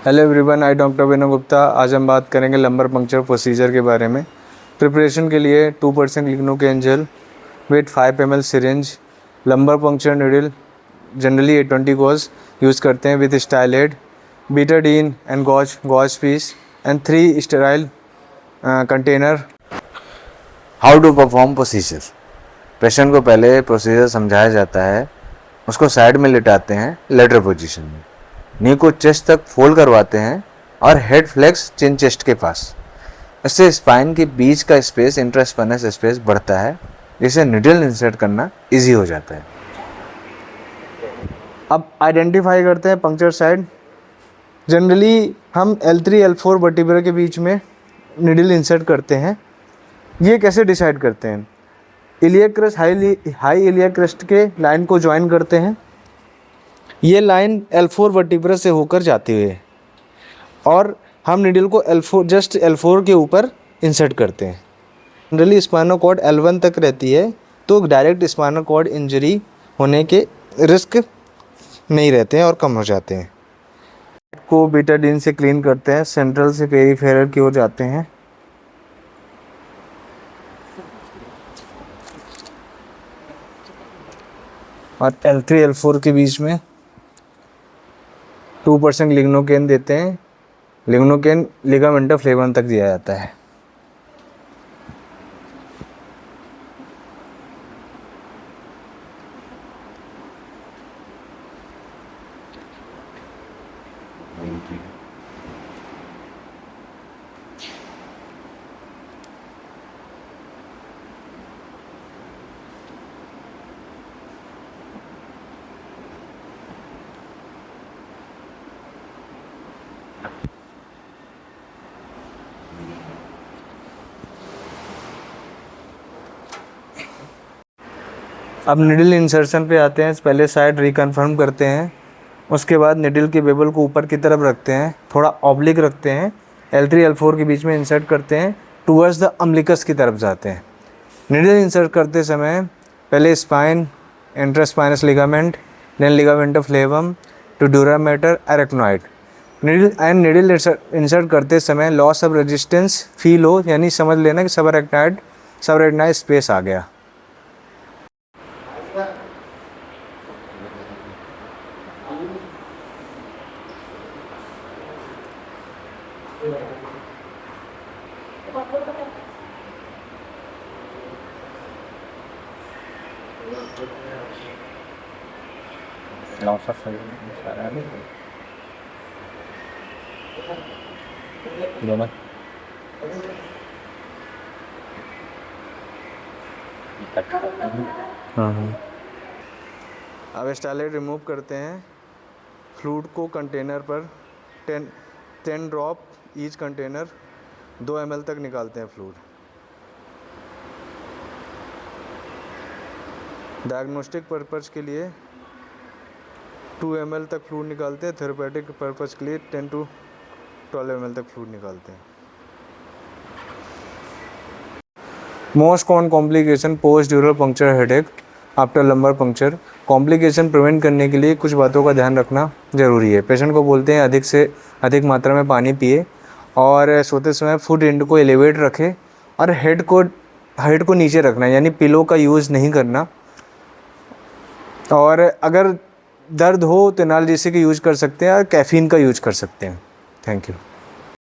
Hello everyone, आई doctor विनय गुप्ता। आज हम बात करेंगे लंबर पंक्चर प्रोसीजर के बारे में। प्रिपरेशन के लिए 2% lignocaine gel with 5 ml syringe, lumbar puncture needle generally 820 gauge use करते हैं with stylet, Betadine and gauze piece and 3 sterile container. How to perform procedure. Patient को पहले प्रोसीजर समझाया जाता है, उसको साइड में लिटाते हैं लेटर पोजीशन में, नी को चेस्ट तक फोल्ड करवाते हैं और हेड फ्लेक्स चिन चेस्ट के पास। इससे स्पाइन के बीच का स्पेस, इंट्रास्पाइनस स्पेस बढ़ता है, जिससे निडल इंसर्ट करना इजी हो जाता है। अब आइडेंटिफाई करते हैं पंक्चर साइड। जनरली हम L3 L4 वर्टिब्रा के बीच में निडल इंसर्ट करते हैं। ये कैसे डिसाइड करते हैं? Iliac crust high iliac crust के लाइन को ज्वाइन करते हैं। ये लाइन L4 वर्टिब्रा से होकर जाती है और हम निडल को जस्ट L4 के ऊपर इंसर्ट करते हैं। जनरली स्पाइनल कॉर्ड L1 तक रहती है, तो डायरेक्ट स्पाइनल कॉर्ड इंजरी होने के रिस्क नहीं रहते हैं और कम हो जाते हैं। को बीटाडीन से क्लीन करते हैं, सेंट्रल से पेरीफेरल की ओर जाते हैं। और L3 L4 के बीच में 2% लिग्नोकेन देते हैं। लिग्नोकेन लिगामेंटम फ्लेवन तक दिया जाता है। अब निडल इंसर्शन पे आते हैं। पहले साइड रिकन्फर्म करते हैं, उसके बाद निडल के बेबल को ऊपर की तरफ रखते हैं, थोड़ा ऑब्लिक रखते हैं, L3 L4 के बीच में इंसर्ट करते हैं, टूवर्ड्स द अम्बिलिकस की तरफ जाते हैं। निडल इंसर्ट करते समय पहले spine, intraspinous ligament, then ligamentum flavum to dura mater arachnoid. Needle insert करते समय लॉस ऑफ रेजिस्टेंस फील हो, यानी समझ लेना कि सबरेक्नाइड स्पेस आ गया। अब स्टाइलेट रिमूव करते हैं। फ्लूइड को कंटेनर पर 10 ड्रॉप ईच कंटेनर 2 ml तक निकालते हैं फ्लूइड। डायग्नोस्टिक पर्पज़ के लिए 2 ml तक फ्लूइड निकालते हैं, थेरेपेटिक पर्पज़ के लिए 10 to 12 ml तक फ्लूइड निकालते हैं। Most common complication post ड्यूरल puncture headache after lumbar puncture. Complication prevent करने के लिए कुछ बातों का ध्यान रखना ज़रूरी है। पेशेंट को बोलते हैं अधिक से अधिक मात्रा में पानी पिए और सोते समय फुट एंड को एलिवेट रखें और हेड को नीचे रखना, यानी पिलो का यूज़ नहीं करना। और अगर दर्द हो तो एनाल्जेसिक यूज़ कर सकते हैं और कैफ़ीन का यूज़ कर सकते हैं। Thank you.